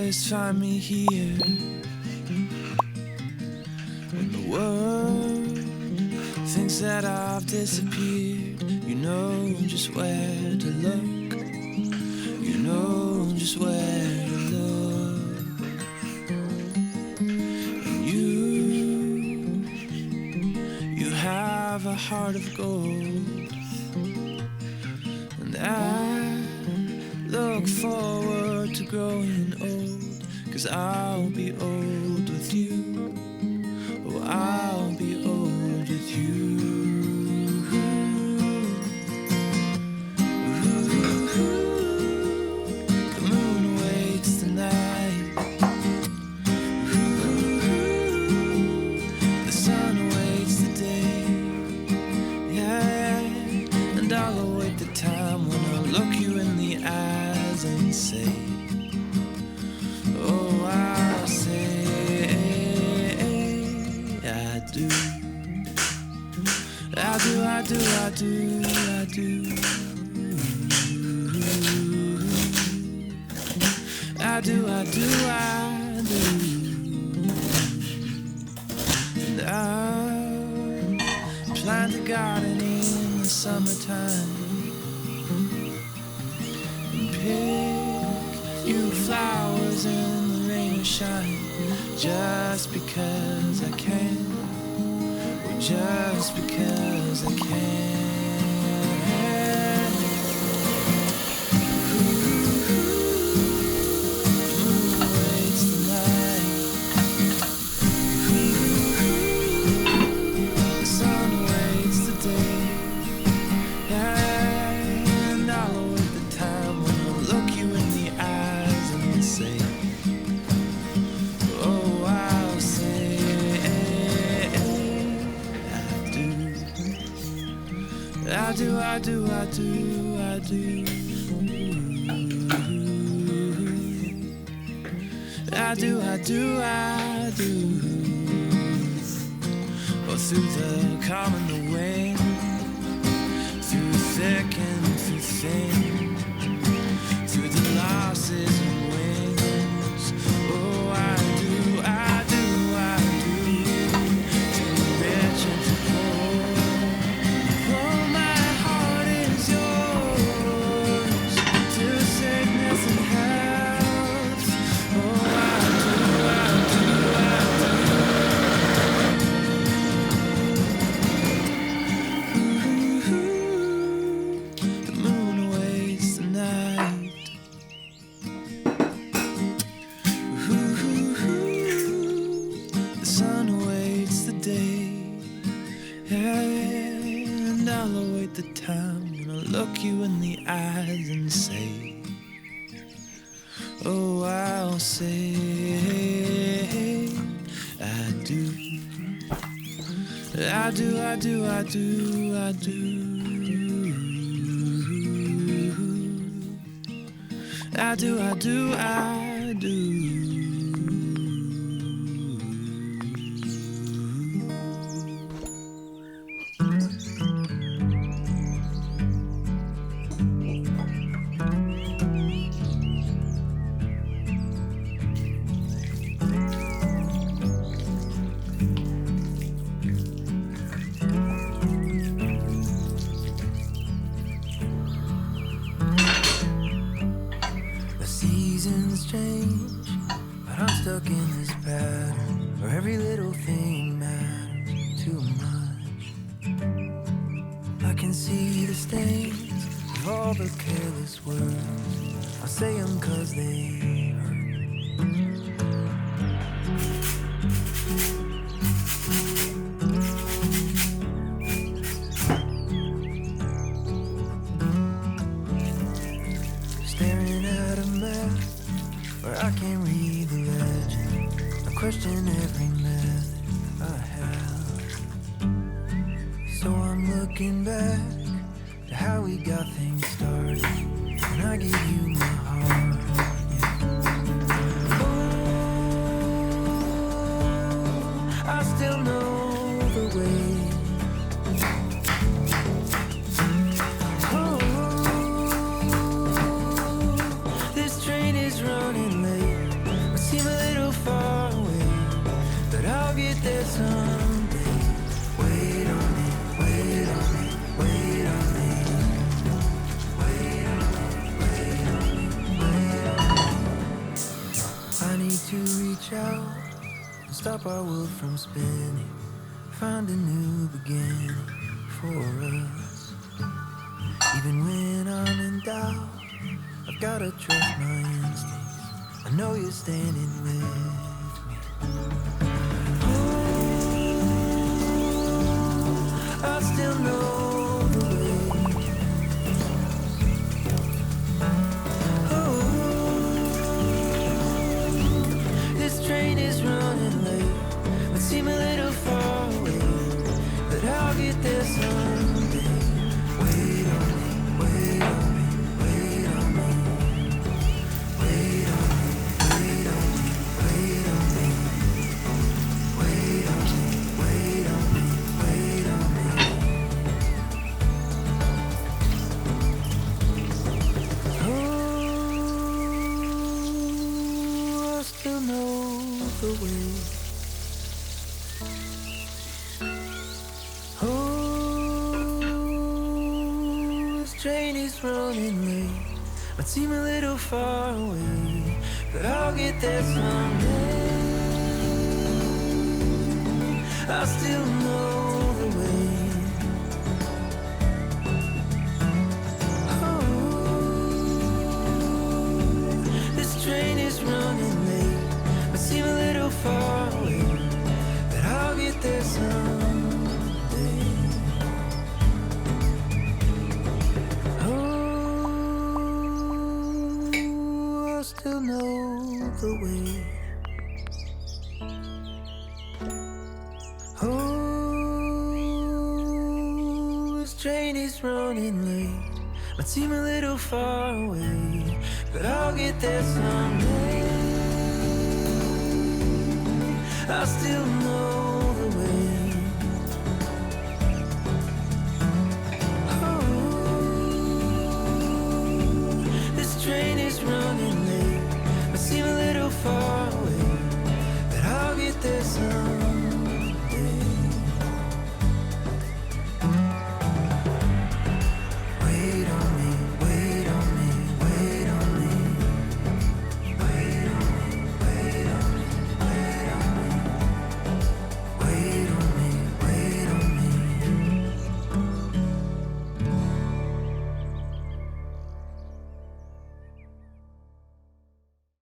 always find me here when the world thinks that I've disappeared. You know just where to look. You know just where to look. And you have a heart of gold. And I look forward to growing old, 'cause I'll be old with you. Oh, I'll be old with you. The moon awaits the night. The sun awaits the day. Yeah, and I'll await the time when I'll look you in the eyes and say, oh, I'll say I do. I do, I do, I do, I do. I do, I do, I do. And I'll plant a garden in the summertime and pick you flowers in the rain or shine, just because I can, or just because I can. I do, I do, I do, I do. I do, I do, I do. Oh, through the calm and the wind, through thick and through thin, through the losses and wins. Oh, I do, I do, I do. To the rich and to poor. Oh, my heart is yours. To sickness and health. Oh, I do, I do, I do. The moon awaits the night. The sun awaits the day. And I'll await the time when I'll look you in the eyes and say, oh, I'll say I do. I do, I do, I do, I do. I do, I do, I do. Seasons change, but I'm stuck in this pattern where every little thing matters too much. I can see the stains of all the careless words. I say them 'cause they hurt. Staring at a map where I can't read the legend. I question every method I have. So I'm looking back to how we got things started, and I give you my heart. Yeah. Oh, I still know the way. Running late, stop our world from spinning, find a new beginning for us. Even when I'm in doubt, I've gotta trust my instincts. I know you're standing with me. Oh, I still know the way. Oh, this train is running late, but seem a little far away, but I'll get there someday. Wait on me, wait on me, wait on me. Wait on me, wait on me, wait on me. Wait on me, wait on me, wait on me. Oh, I still know the way. Train is running late, might seem a little far away, but I'll get there someday. I still know the way. Oh, this train is running late, might seem a little far away, but I'll get there someday. Still know the way. Oh, this train is running late, might seem a little far away, but I'll get there someday. I still know